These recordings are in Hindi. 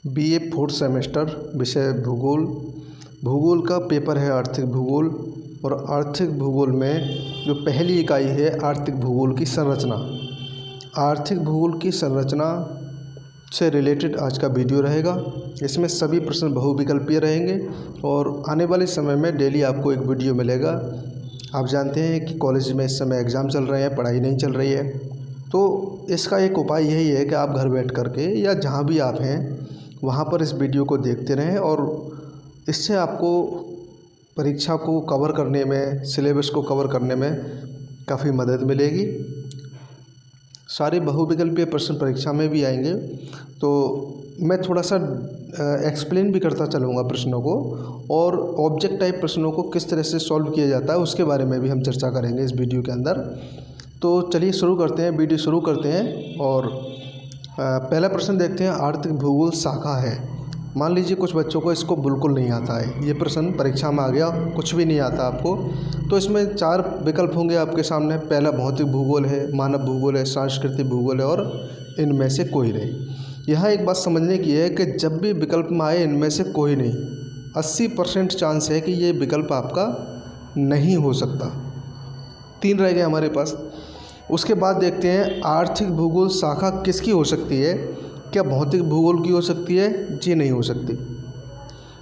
बीए फोर्थ सेमेस्टर, विषय भूगोल। भूगोल का पेपर है आर्थिक भूगोल, और आर्थिक भूगोल में जो पहली इकाई है आर्थिक भूगोल की संरचना। आर्थिक भूगोल की संरचना से रिलेटेड आज का वीडियो रहेगा। इसमें सभी प्रश्न बहुविकल्पीय रहेंगे और आने वाले समय में डेली आपको एक वीडियो मिलेगा। आप जानते हैं कि कॉलेज में इस समय एग्ज़ाम चल रहे हैं, पढ़ाई नहीं चल रही है, तो इसका एक उपाय यही है कि आप घर बैठ करके या जहाँ भी आप हैं वहाँ पर इस वीडियो को देखते रहें, और इससे आपको परीक्षा को कवर करने में, सिलेबस को कवर करने में काफ़ी मदद मिलेगी। सारे बहुविकल्पीय प्रश्न परीक्षा में भी आएंगे, तो मैं थोड़ा सा एक्सप्लेन भी करता चलूँगा प्रश्नों को, और ऑब्जेक्ट टाइप प्रश्नों को किस तरह से सॉल्व किया जाता है उसके बारे में भी हम चर्चा करेंगे इस वीडियो के अंदर। तो चलिए शुरू करते हैं, वीडियो शुरू करते हैं। और पहला प्रश्न देखते हैं। आर्थिक भूगोल शाखा है। मान लीजिए कुछ बच्चों को इसको बिल्कुल नहीं आता है, ये प्रश्न परीक्षा में आ गया, कुछ भी नहीं आता आपको, तो इसमें 4 विकल्प होंगे आपके सामने। पहला भौतिक भूगोल है, मानव भूगोल है, सांस्कृतिक भूगोल है, और इनमें से कोई नहीं। यहाँ एक बात समझने की है कि जब भी विकल्प में आए इनमें से कोई नहीं, 80% चांस है कि ये विकल्प आपका नहीं हो सकता। 3 रह गए हमारे पास। उसके बाद देखते हैं आर्थिक भूगोल शाखा किसकी हो सकती है। क्या भौतिक भूगोल की हो सकती है? जी नहीं हो सकती,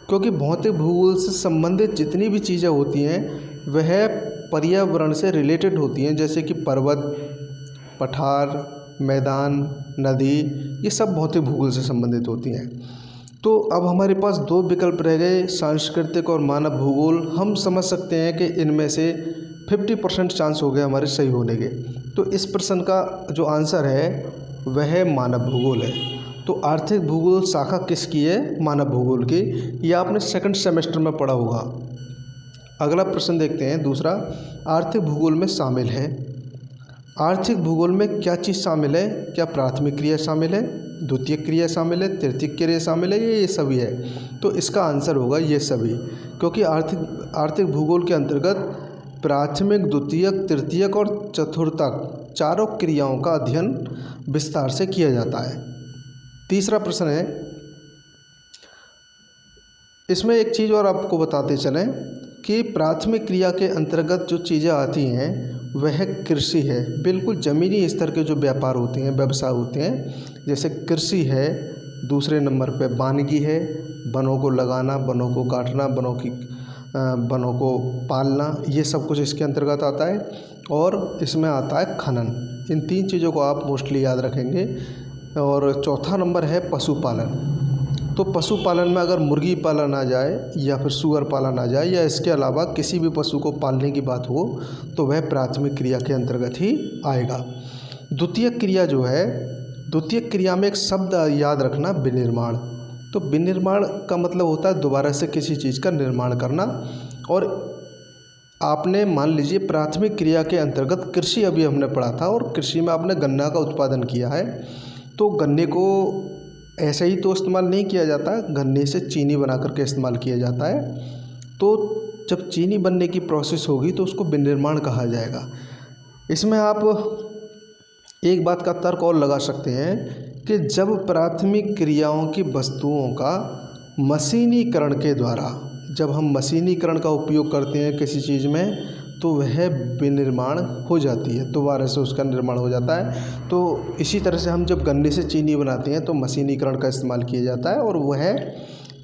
क्योंकि भौतिक भूगोल से संबंधित जितनी भी चीज़ें होती हैं वह पर्यावरण से रिलेटेड होती हैं, जैसे कि पर्वत, पठार, मैदान, नदी, ये सब भौतिक भूगोल से संबंधित होती हैं। तो अब हमारे पास 2 विकल्प रह गए, सांस्कृतिक और मानव भूगोल। हम समझ सकते हैं कि इनमें से 50% चांस हो गए हमारे सही होने के। तो इस प्रश्न का जो आंसर है वह मानव भूगोल है। तो आर्थिक भूगोल शाखा किसकी है? मानव भूगोल की। ये आपने सेकंड सेमेस्टर में पढ़ा होगा। अगला प्रश्न देखते हैं, दूसरा। आर्थिक भूगोल में शामिल है। आर्थिक भूगोल में क्या चीज़ शामिल है? क्या प्राथमिक क्रिया शामिल है, द्वितीयक क्रिया शामिल है, तृतीयक क्रिया शामिल है, ये सभी है? तो इसका आंसर होगा ये सभी, क्योंकि आर्थिक भूगोल के अंतर्गत प्राथमिक, द्वितीयक, तृतीयक और चतुर्थक चारों क्रियाओं का अध्ययन विस्तार से किया जाता है। तीसरा प्रश्न है, इसमें एक चीज़ और आपको बताते चलें कि प्राथमिक क्रिया के अंतर्गत जो चीज़ें आती हैं वह कृषि है। बिल्कुल ज़मीनी स्तर के जो व्यापार होते हैं, व्यवसाय होते हैं, जैसे कृषि है। दूसरे नंबर पे वानिकी है, वनों को लगाना, वनों को काटना, वनों को पालना, ये सब कुछ इसके अंतर्गत आता है। और इसमें आता है खनन। इन 3 चीज़ों को आप मोस्टली याद रखेंगे। और चौथा नंबर है पशुपालन। तो पशुपालन में अगर मुर्गी पालन आ जाए या फिर सूअर पालन आ जाए या इसके अलावा किसी भी पशु को पालने की बात हो तो वह प्राथमिक क्रिया के अंतर्गत ही आएगा। द्वितीयक क्रिया जो है, द्वितीयक क्रिया में एक शब्द याद रखना, विनिर्माण। तो विनिर्माण का मतलब होता है दोबारा से किसी चीज़ का निर्माण करना। और आपने मान लीजिए प्राथमिक क्रिया के अंतर्गत कृषि अभी हमने पढ़ा था, और कृषि में आपने गन्ना का उत्पादन किया है, तो गन्ने को ऐसे ही तो इस्तेमाल नहीं किया जाता, गन्ने से चीनी बना करके इस्तेमाल किया जाता है। तो जब चीनी बनने की प्रोसेस होगी तो उसको विनिर्माण कहा जाएगा। इसमें आप एक बात का तर्क और लगा सकते हैं कि जब प्राथमिक क्रियाओं की वस्तुओं का मशीनीकरण के द्वारा, जब हम मशीनीकरण का उपयोग करते हैं किसी चीज़ में, तो वह विनिर्माण हो जाती है, दोबारा से उसका निर्माण हो जाता है। तो इसी तरह से हम जब गन्ने से चीनी बनाते हैं तो मशीनीकरण का इस्तेमाल किया जाता है, और वह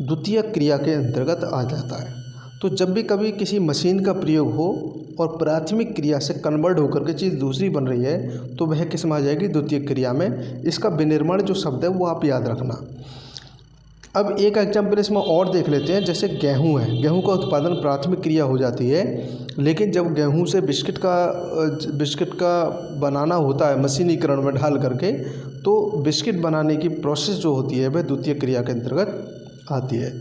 द्वितीयक क्रिया के अंतर्गत आ जाता है। तो जब भी कभी किसी मशीन का प्रयोग हो और प्राथमिक क्रिया से कन्वर्ट होकर के चीज़ दूसरी बन रही है तो वह किस में आ जाएगी? द्वितीयक क्रिया में। इसका विनिर्माण जो शब्द है वो आप याद रखना। अब एक एग्जाम्पल इसमें और देख लेते हैं। जैसे गेहूं है, गेहूं का उत्पादन प्राथमिक क्रिया हो जाती है, लेकिन जब गेहूं से बिस्किट का बनाना होता है मशीनीकरण में डाल करके, तो बिस्किट बनाने की प्रोसेस जो होती है वह द्वितीयक क्रिया के अंतर्गत आती है।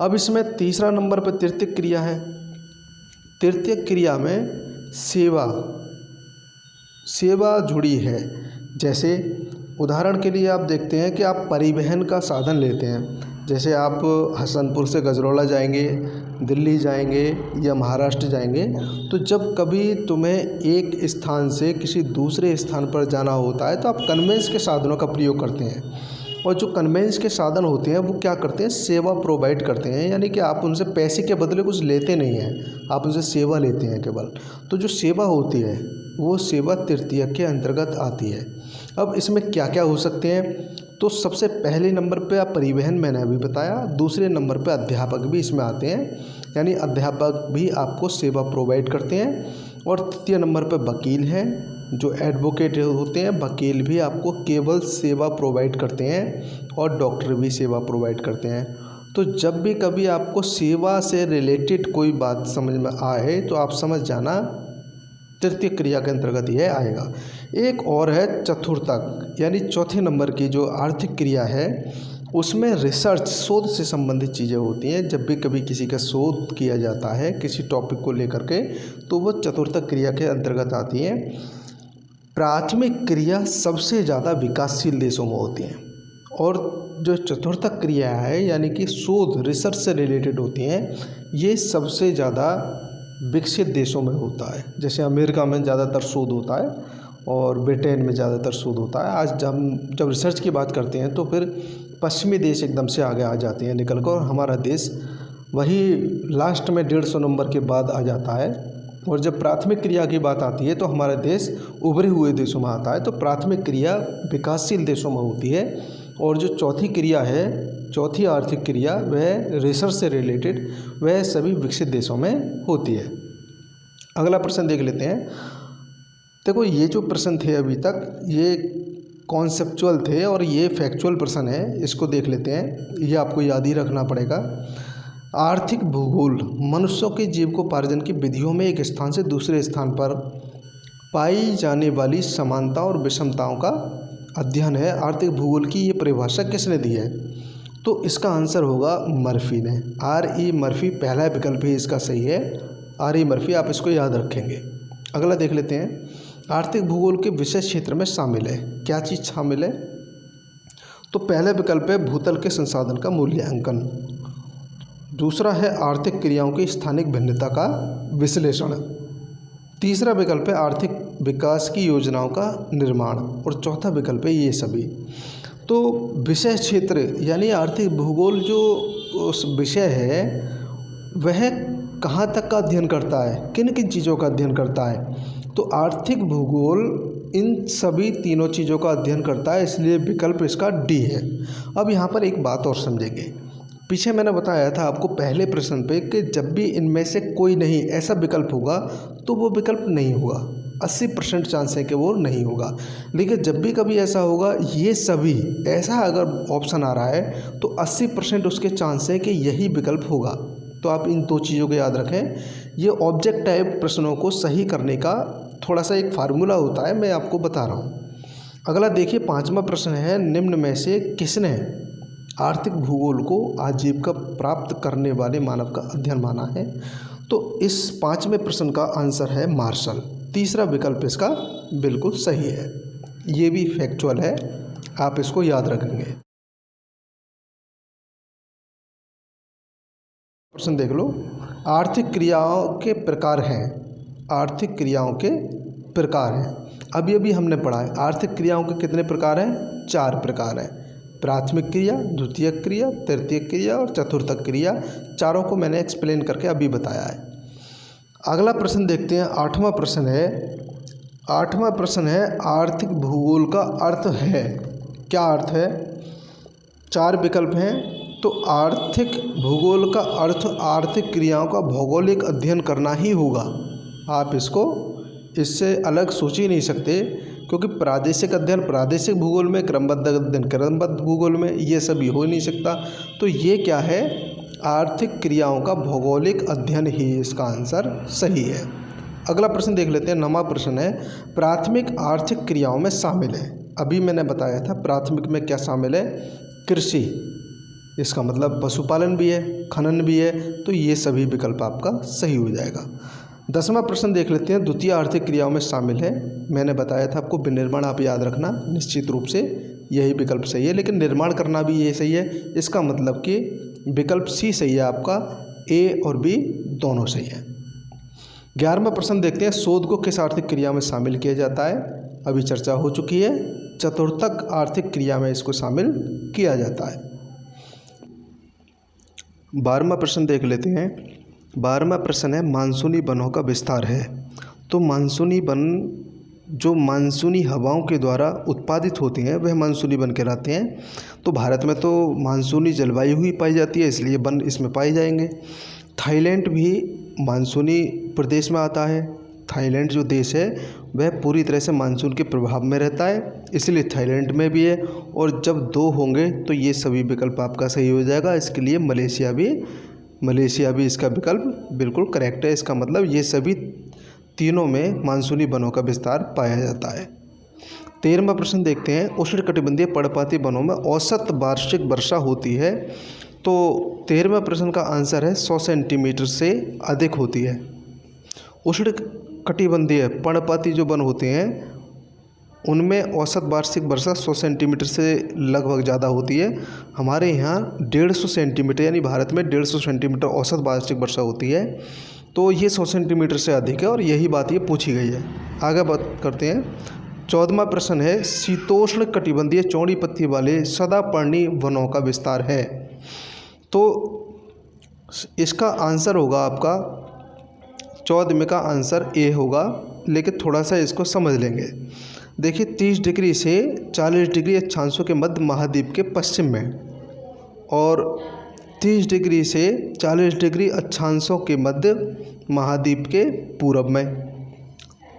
अब इसमें तीसरा नंबर पर तृतीयक क्रिया है। तृतीयक क्रिया में सेवा जुड़ी है। जैसे उदाहरण के लिए आप देखते हैं कि आप परिवहन का साधन लेते हैं, जैसे आप हसनपुर से गजरौला जाएंगे, दिल्ली जाएंगे या महाराष्ट्र जाएंगे, तो जब कभी तुम्हें एक स्थान से किसी दूसरे स्थान पर जाना होता है तो आप कन्वेंस के साधनों का प्रयोग करते हैं। और जो कन्वेंस के साधन होते हैं वो क्या करते हैं, सेवा प्रोवाइड करते हैं, यानी कि आप उनसे पैसे के बदले कुछ लेते नहीं हैं, आप उनसे सेवा लेते हैं केवल। तो जो सेवा होती है वो सेवा तृतीयक के अंतर्गत आती है। अब इसमें क्या क्या हो सकते हैं, तो सबसे पहले नंबर पे आप परिवहन, मैंने अभी बताया। दूसरे नंबर पे अध्यापक भी इसमें आते हैं, यानी अध्यापक भी आपको सेवा प्रोवाइड करते हैं। और तृतीय नंबर पे वकील हैं, जो एडवोकेट होते हैं, वकील भी आपको केवल सेवा प्रोवाइड करते हैं, और डॉक्टर भी सेवा प्रोवाइड करते हैं। तो जब भी कभी आपको सेवा से रिलेटेड कोई बात समझ में आए तो आप समझ जाना तृतीय क्रिया के अंतर्गत यह आएगा। एक और है चतुर्थक, यानी चौथे नंबर की जो आर्थिक क्रिया है उसमें रिसर्च, शोध से संबंधित चीज़ें होती हैं। जब भी कभी किसी का शोध किया जाता है किसी टॉपिक को लेकर के, तो वो चतुर्थक क्रिया के अंतर्गत आती है। प्राथमिक क्रिया सबसे ज़्यादा विकासशील देशों में होती हैं, और जो चतुर्थक क्रिया है यानी कि शोध, रिसर्च से रिलेटेड होती हैं, ये सबसे ज़्यादा विकसित देशों में होता है। जैसे अमेरिका में ज़्यादातर शोध होता है और ब्रिटेन में ज़्यादातर शोध होता है। आज जब रिसर्च की बात करते हैं तो फिर पश्चिमी देश एकदम से आगे आ जाते हैं निकल कर, और हमारा देश वही लास्ट में 150 नंबर के बाद आ जाता है। और जब प्राथमिक क्रिया की बात आती है तो हमारा देश उभरे हुए देशों में आता है। तो प्राथमिक क्रिया विकासशील देशों में होती है, और जो चौथी क्रिया है, चौथी आर्थिक क्रिया, वह रिसर्च से रिलेटेड, वह सभी विकसित देशों में होती है। अगला प्रश्न देख लेते हैं। देखो ये जो प्रश्न थे अभी तक ये कॉन्सेप्चुअल थे और ये फैक्चुअल प्रश्न है, इसको देख लेते हैं। ये आपको याद ही रखना पड़ेगा। आर्थिक भूगोल मनुष्यों के जीविकोपार्जन की विधियों में एक स्थान से दूसरे स्थान पर पाई जाने वाली समानता और विषमताओं का अध्ययन है। आर्थिक भूगोल की ये परिभाषा किसने दी है, तो इसका आंसर होगा मर्फी ने। R.E. मर्फी पहला विकल्प ही इसका सही है। R.E. मर्फी, आप इसको याद रखेंगे। अगला देख लेते हैं। आर्थिक भूगोल के विषय क्षेत्र में शामिल है, क्या चीज़ शामिल है, तो पहला विकल्प है भूतल के संसाधन का मूल्यांकन। दूसरा है आर्थिक क्रियाओं की स्थानिक भिन्नता का विश्लेषण। तीसरा विकल्प है आर्थिक विकास की योजनाओं का निर्माण, और चौथा विकल्प है ये सभी। तो विषय क्षेत्र यानी आर्थिक भूगोल जो उस विषय है वह कहाँ तक का अध्ययन करता है, किन किन चीज़ों का अध्ययन करता है, तो आर्थिक भूगोल इन सभी तीनों चीज़ों का अध्ययन करता है, इसलिए विकल्प इसका डी है। अब यहाँ पर एक बात और समझेंगे। पीछे मैंने बताया था आपको पहले प्रश्न पे कि जब भी इनमें से कोई नहीं ऐसा विकल्प होगा तो वो विकल्प नहीं होगा, 80% चांस है कि वो नहीं होगा। लेकिन जब भी कभी ऐसा होगा, ये सभी ऐसा अगर ऑप्शन आ रहा है तो 80% उसके चांस है कि यही विकल्प होगा। तो आप इन दो चीज़ों को याद रखें। ये ऑब्जेक्ट टाइप प्रश्नों को सही करने का थोड़ा सा एक फार्मूला होता है, मैं आपको बता रहा हूँ। अगला देखिए, 5वां प्रश्न है, निम्न में से किसने आर्थिक भूगोल को आजीविका प्राप्त करने वाले मानव का अध्ययन माना है, तो इस 5वें प्रश्न का आंसर है मार्शल। तीसरा विकल्प इसका बिल्कुल सही है, ये भी फैक्चुअल है, आप इसको याद रखेंगे। प्रश्न देख लो, आर्थिक क्रियाओं के प्रकार हैं, आर्थिक क्रियाओं के प्रकार हैं। अभी हमने पढ़ा है आर्थिक क्रियाओं के कितने प्रकार हैं, 4 प्रकार हैं। प्राथमिक क्रिया, द्वितीयक क्रिया, तृतीयक क्रिया और चतुर्थक क्रिया, चारों को मैंने एक्सप्लेन करके अभी बताया है। अगला प्रश्न देखते हैं, 8वां प्रश्न है। 8वां प्रश्न है, आर्थिक भूगोल का अर्थ है, क्या अर्थ है, 4 विकल्प हैं। तो आर्थिक भूगोल का अर्थ आर्थिक क्रियाओं का भौगोलिक अध्ययन करना ही होगा। आप इससे अलग सोच ही नहीं सकते, क्योंकि प्रादेशिक अध्ययन प्रादेशिक भूगोल में, क्रमबद्ध अध्ययन क्रमबद्ध भूगोल में, ये सभी हो नहीं सकता। तो ये क्या है, आर्थिक क्रियाओं का भौगोलिक अध्ययन ही इसका आंसर सही है। अगला प्रश्न देख लेते हैं, 9वां प्रश्न है, प्राथमिक आर्थिक क्रियाओं में शामिल है। अभी मैंने बताया था प्राथमिक में क्या शामिल है, कृषि, इसका मतलब पशुपालन भी है, खनन भी है, तो ये सभी विकल्प आपका सही हो जाएगा। 10वां प्रश्न देख लेते हैं, द्वितीय आर्थिक क्रियाओं में शामिल है। मैंने बताया था आपको विनिर्माण, आप याद रखना, निश्चित रूप से यही विकल्प सही है, लेकिन निर्माण करना भी ये सही है। इसका मतलब कि विकल्प सी सही है आपका, ए और बी दोनों सही है। 11वां प्रश्न देखते हैं, शोध को किस आर्थिक क्रिया में शामिल किया जाता है। अभी चर्चा हो चुकी है। चतुर्थक आर्थिक क्रिया में इसको शामिल किया जाता है। 12वां प्रश्न देख लेते हैं। 12वां प्रश्न है मानसूनी वनों का विस्तार है। तो मानसूनी वन जो मानसूनी हवाओं के द्वारा उत्पादित होते हैं वह मानसूनी वन कहलाते हैं। तो भारत में तो मानसूनी जलवायु ही पाई जाती है, इसलिए वन इसमें पाए जाएंगे। थाईलैंड भी मानसूनी प्रदेश में आता है। थाईलैंड जो देश है वह पूरी तरह से मानसून के प्रभाव में रहता है, इसलिए थाईलैंड में भी है। और जब 2 होंगे तो ये सभी विकल्प आपका सही हो जाएगा। इसके लिए मलेशिया भी इसका विकल्प बिल्कुल करेक्ट है। इसका मतलब ये सभी तीनों में मानसूनी वनों का विस्तार पाया जाता है। 13वां प्रश्न देखते हैं। उष्णकटिबंधीय पर्णपाती वनों में औसत वार्षिक वर्षा होती है। तो 13वें प्रश्न का आंसर है 100 सेंटीमीटर से अधिक होती है। उष्णकटिबंधीय पर्णपाती जो वन होते हैं उनमें औसत वार्षिक वर्षा 100 सेंटीमीटर से लगभग ज़्यादा होती है। हमारे यहाँ 150 सेंटीमीटर यानी भारत में 150 सेंटीमीटर औसत वार्षिक वर्षा होती है। तो ये 100 सेंटीमीटर से अधिक है और यही बात ये पूछी गई है। आगे बात करते हैं। 14वां प्रश्न है शीतोष्ण कटिबंधीय चौड़ी पत्ती वाले सदापर्णी वनों का विस्तार है। तो इसका आंसर होगा आपका 14वें का आंसर ए होगा, लेकिन थोड़ा सा इसको समझ लेंगे। देखिए 30 डिग्री से 40 डिग्री अक्षांशों के मध्य महाद्वीप के पश्चिम में और 30 डिग्री से 40 डिग्री अक्षांशों के मध्य महाद्वीप के पूरब में,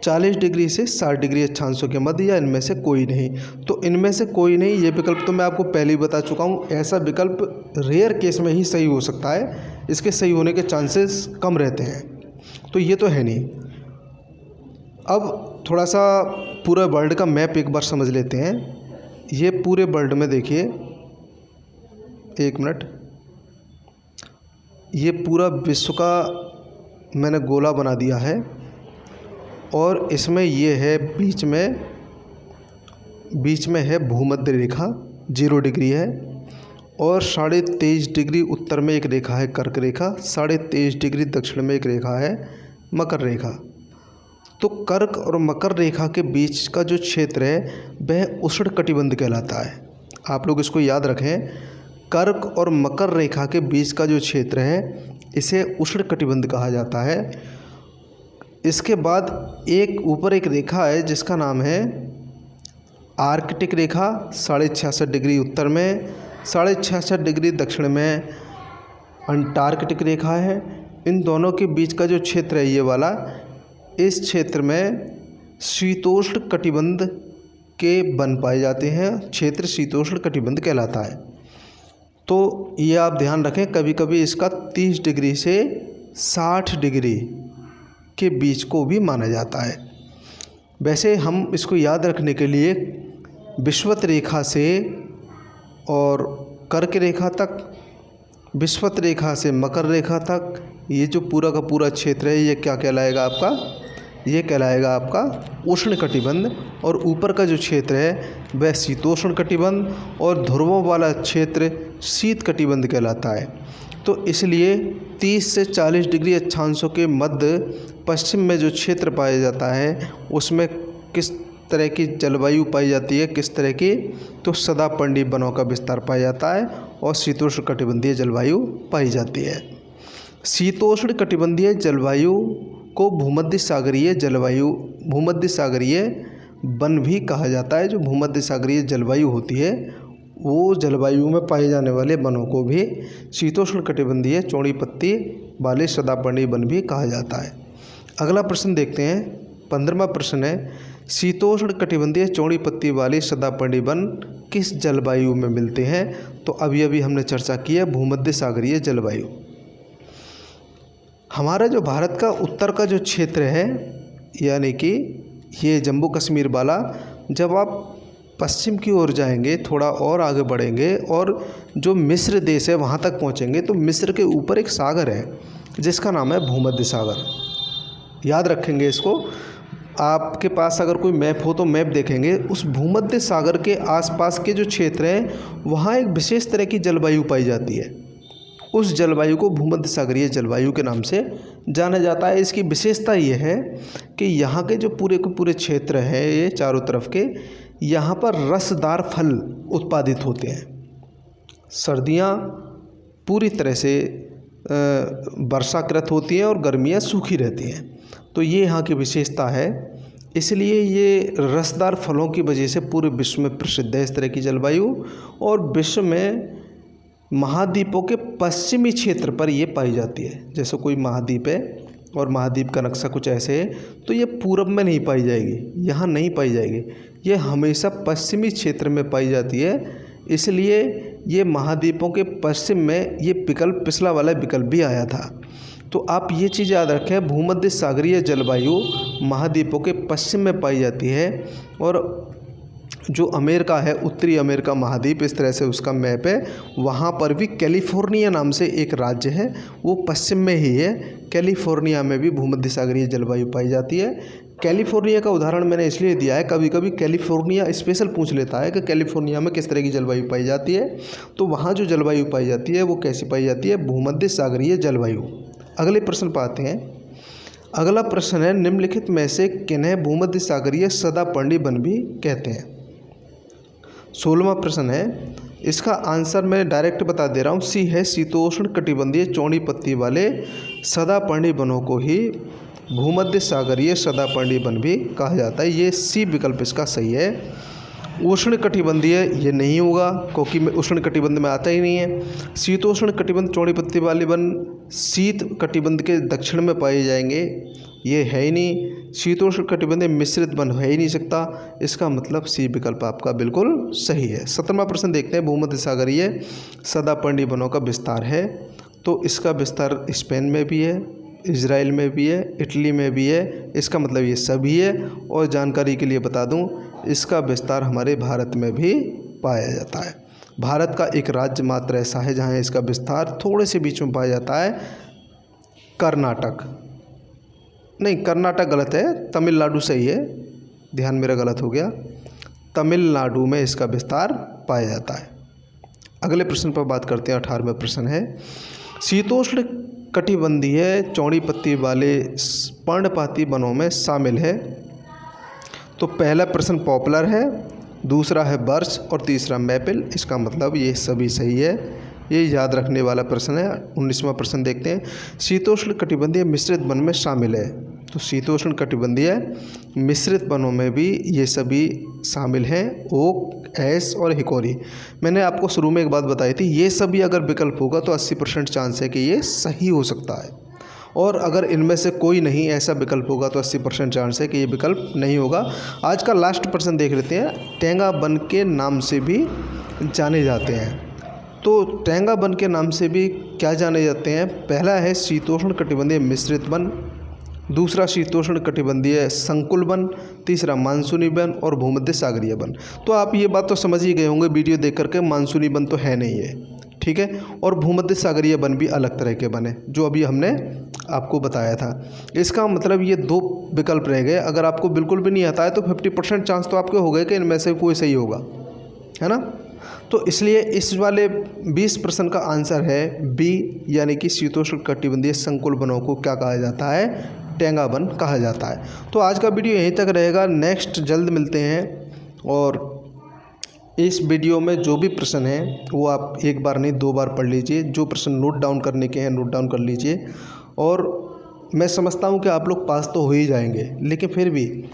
40 डिग्री से 60 डिग्री अक्षांशों के मध्य या इनमें से कोई नहीं। तो इनमें से कोई नहीं ये विकल्प तो मैं आपको पहले ही बता चुका हूँ। ऐसा विकल्प रेयर केस में ही सही हो सकता है, इसके सही होने के चांसेस कम रहते हैं। तो ये तो है नहीं। अब थोड़ा सा पूरा वर्ल्ड का मैप एक बार समझ लेते हैं। ये पूरे वर्ल्ड में देखिए, एक मिनट, ये पूरा विश्व का मैंने गोला बना दिया है और इसमें ये है बीच में है भूमध्य रेखा 0 डिग्री है और 23.5 डिग्री उत्तर में एक रेखा है कर्क रेखा, 23.5 डिग्री दक्षिण में एक रेखा है मकर रेखा। तो कर्क और मकर रेखा के बीच का जो क्षेत्र है वह उष्णकटिबंध कहलाता है। आप लोग इसको याद रखें, कर्क और मकर रेखा के बीच का जो क्षेत्र है इसे उष्णकटिबंध कहा जाता है। इसके बाद एक ऊपर एक रेखा है जिसका नाम है आर्कटिक रेखा, 66.5 डिग्री उत्तर में, 66.5 डिग्री दक्षिण में अंटार्कटिक रेखा है। इन दोनों के बीच का जो क्षेत्र है ये वाला, इस क्षेत्र में शीतोष्ण कटिबंध के वन पाए जाते हैं। क्षेत्र शीतोष्ण कटिबंध कहलाता है। तो ये आप ध्यान रखें, कभी कभी इसका 30 डिग्री से 60 डिग्री के बीच को भी माना जाता है। वैसे हम इसको याद रखने के लिए विषुवत रेखा से और कर्क रेखा तक, विषुवत रेखा से मकर रेखा तक, ये जो पूरा का पूरा क्षेत्र है ये क्या कहलाएगा आपका, ये कहलाएगा आपका उष्ण कटिबंध। और ऊपर का जो क्षेत्र है वह शीतोष्ण कटिबंध और ध्रुवों वाला क्षेत्र शीत कटिबंध कहलाता है। तो इसलिए 30 से 40 डिग्री अक्षांशों के मध्य पश्चिम में जो क्षेत्र पाया जाता है उसमें किस तरह की जलवायु पाई जाती है, किस तरह की, तो सदापर्णी वनों का विस्तार पाया जाता है और शीतोष्ण कटिबंधीय जलवायु पाई जाती है। शीतोष्ण कटिबंधीय जलवायु को भूमध्य सागरीय वन भी कहा जाता है। जो भूमध्य सागरीय जलवायु होती है वो जलवायु में पाए जाने वाले वनों को भी शीतोष्ण कटिबंधीय चौड़ी पत्ती वाले सदापर्णी वन भी कहा जाता है। अगला प्रश्न देखते हैं। 15वां प्रश्न है शीतोष्ण कटिबंधीय चौड़ी पत्ती वाले सदापर्णी वन किस जलवायु में मिलते हैं। तो अभी हमने चर्चा की है भूमध्य सागरीय जलवायु। हमारा जो भारत का उत्तर का जो क्षेत्र है यानी कि ये जम्मू कश्मीर वाला, जब आप पश्चिम की ओर जाएंगे, थोड़ा और आगे बढ़ेंगे और जो मिस्र देश है वहाँ तक पहुँचेंगे तो मिस्र के ऊपर एक सागर है जिसका नाम है भूमध्य सागर। याद रखेंगे इसको। आपके पास अगर कोई मैप हो तो मैप देखेंगे, उस भूमध्य सागर के आसपास के जो क्षेत्र हैं वहाँ एक विशेष तरह की जलवायु पाई जाती है। उस जलवायु को भूमध्य सागरीय जलवायु के नाम से जाना जाता है। इसकी विशेषता ये है कि यहाँ के जो पूरे के पूरे क्षेत्र हैं ये चारों तरफ के, यहाँ पर रसदार फल उत्पादित होते हैं। सर्दियाँ पूरी तरह से वर्षाकृत होती हैं और गर्मियाँ सूखी रहती हैं। तो ये यहाँ की विशेषता है, इसलिए ये रसदार फलों की वजह से पूरे विश्व में प्रसिद्ध है इस तरह की जलवायु। और विश्व में महाद्वीपों के पश्चिमी क्षेत्र पर ये पाई जाती है। जैसे कोई महाद्वीप है और महाद्वीप का नक्शा कुछ ऐसे है, तो ये पूरब में नहीं पाई जाएगी, यहाँ नहीं पाई जाएगी, ये हमेशा पश्चिमी क्षेत्र में पाई जाती है। इसलिए ये महाद्वीपों के पश्चिम में ये विकल्प, पिछला वाला विकल्प भी आया था। तो आप ये चीज़ याद रखें, भूमध्य सागरीय जलवायु महाद्वीपों के पश्चिम में पाई जाती है। और जो अमेरिका है, उत्तरी अमेरिका महाद्वीप, इस तरह से उसका मैप है, वहाँ पर भी कैलिफोर्निया नाम से एक राज्य है, वो पश्चिम में ही है। कैलिफोर्निया में भी भूमध्य सागरीय जलवायु पाई जाती है। कैलिफोर्निया का उदाहरण मैंने इसलिए दिया है, कभी कभी कैलिफोर्निया स्पेशल पूछ लेता है कि कैलिफोर्निया में किस तरह की जलवायु पाई जाती है। तो वहाँ जो जलवायु पाई जाती है वो कैसी पाई जाती है? भूमध्य सागरीय जलवायु। अगले प्रश्न पर आते हैं। अगला प्रश्न है, निम्नलिखित में से किन्हें भूमध्य सागरीय सदापर्णी वन भी कहते हैं? 16वां प्रश्न है, इसका आंसर मैं डायरेक्ट बता दे रहा हूँ, सी है, शीतोष्ण कटिबंधीय चौड़ी पत्ती वाले सदापर्णी वनों को ही भूमध्य सागरीय सदापर्णी वन भी कहा जाता है। ये सी विकल्प इसका सही है। उष्ण कटिबंधीय ये नहीं होगा, क्योंकि उष्ण कटिबंध में आता ही नहीं है। शीतोष्ण कटिबंध चौड़ी पत्ती वाले वन शीत कटिबंध के दक्षिण में पाए जाएंगे, ये है ही नहीं। शीतोष्ण कटिबंधीय मिश्रित वन है ही नहीं सकता। इसका मतलब सी विकल्प आपका बिल्कुल सही है। 17वां प्रश्न देखते हैं। भूमध्य सागरीय सदापर्णी वनों का विस्तार है, तो इसका विस्तार स्पेन में भी है, इजराइल में भी है, इटली में भी है। इसका मतलब ये सभी है। और जानकारी के लिए बता दूं, इसका विस्तार हमारे भारत में भी पाया जाता है। भारत का एक राज्य मात्र ऐसा है जहां इसका विस्तार थोड़े से बीच में पाया जाता है, कर्नाटक। नहीं, कर्नाटक गलत है, तमिलनाडु सही है, ध्यान मेरा गलत हो गया। तमिलनाडु में इसका विस्तार पाया जाता है। अगले प्रश्न पर बात करते हैं। 18वां प्रश्न है, शीतोष्ण कटिबंधीय चौड़ी पत्ती वाले पर्णपाती वनों में शामिल है। तो पहला प्रश्न पॉपुलर है, दूसरा है बर्च और तीसरा मैपल। इसका मतलब ये सभी सही है, ये याद रखने वाला प्रश्न है। 19वां प्रश्न देखते हैं। शीतोष्ण कटिबंधीय मिश्रित वन में शामिल है, तो शीतोष्ण कटिबंधीय मिश्रित वनों में भी ये सभी शामिल हैं, ओक, ऐश और हिकोरी। मैंने आपको शुरू में एक बात बताई थी, ये सभी अगर विकल्प होगा तो 80% चांस है कि ये सही हो सकता है। और अगर इनमें से कोई नहीं ऐसा विकल्प होगा तो 80% चांस है कि ये विकल्प नहीं होगा। आज का लास्ट प्रश्न देख लेते हैं। टेंगा वन के नाम से भी जाने जाते हैं, तो टेंगा वन के नाम से भी क्या जाने जाते हैं? पहला है शीतोष्ण कटिबंधीय मिश्रित वन, दूसरा शीतोष्ण कटिबंधीय संकुल वन, तीसरा मानसूनी वन और भूमध्य सागरीय वन। तो आप ये बात तो समझ ही गए होंगे वीडियो देख करके, मानसूनी वन तो है नहीं है, ठीक है। और भूमध्य सागरीय वन भी अलग तरह के वन है, जो अभी हमने आपको बताया था। इसका मतलब ये 2 विकल्प रह गए। अगर आपको बिल्कुल भी नहीं आता है तो 50% चांस तो आपके हो गए कि इनमें से कोई सही होगा, है ना। तो इसलिए इस वाले 20 प्रश्न का आंसर है बी, यानी कि शीतोष्ण कटिबंधीय संकुल वनों को क्या कहा जाता है? टेंगा वन कहा जाता है। तो आज का वीडियो यहीं तक रहेगा, नेक्स्ट जल्द मिलते हैं। और इस वीडियो में जो भी प्रश्न है वो आप एक बार नहीं 2 बार पढ़ लीजिए। जो प्रश्न नोट डाउन करने के हैं नोट डाउन कर लीजिए। और मैं समझता हूँ कि आप लोग पास तो हो ही जाएंगे, लेकिन फिर भी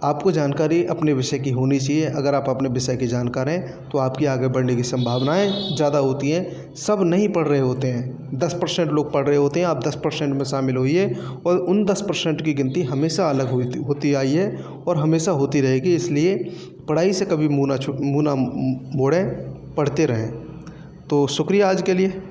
आपको जानकारी अपने विषय की होनी चाहिए। अगर आप अपने विषय के जानकार हैं तो आपकी आगे बढ़ने की संभावनाएं ज़्यादा होती हैं। सब नहीं पढ़ रहे होते हैं, 10% लोग पढ़ रहे होते हैं। आप 10% में शामिल होइए और उन 10% की गिनती हमेशा अलग होती आई है और हमेशा होती रहेगी। इसलिए पढ़ाई से कभी मुँह ना मोड़ें, पढ़ते रहें। तो शुक्रिया आज के लिए।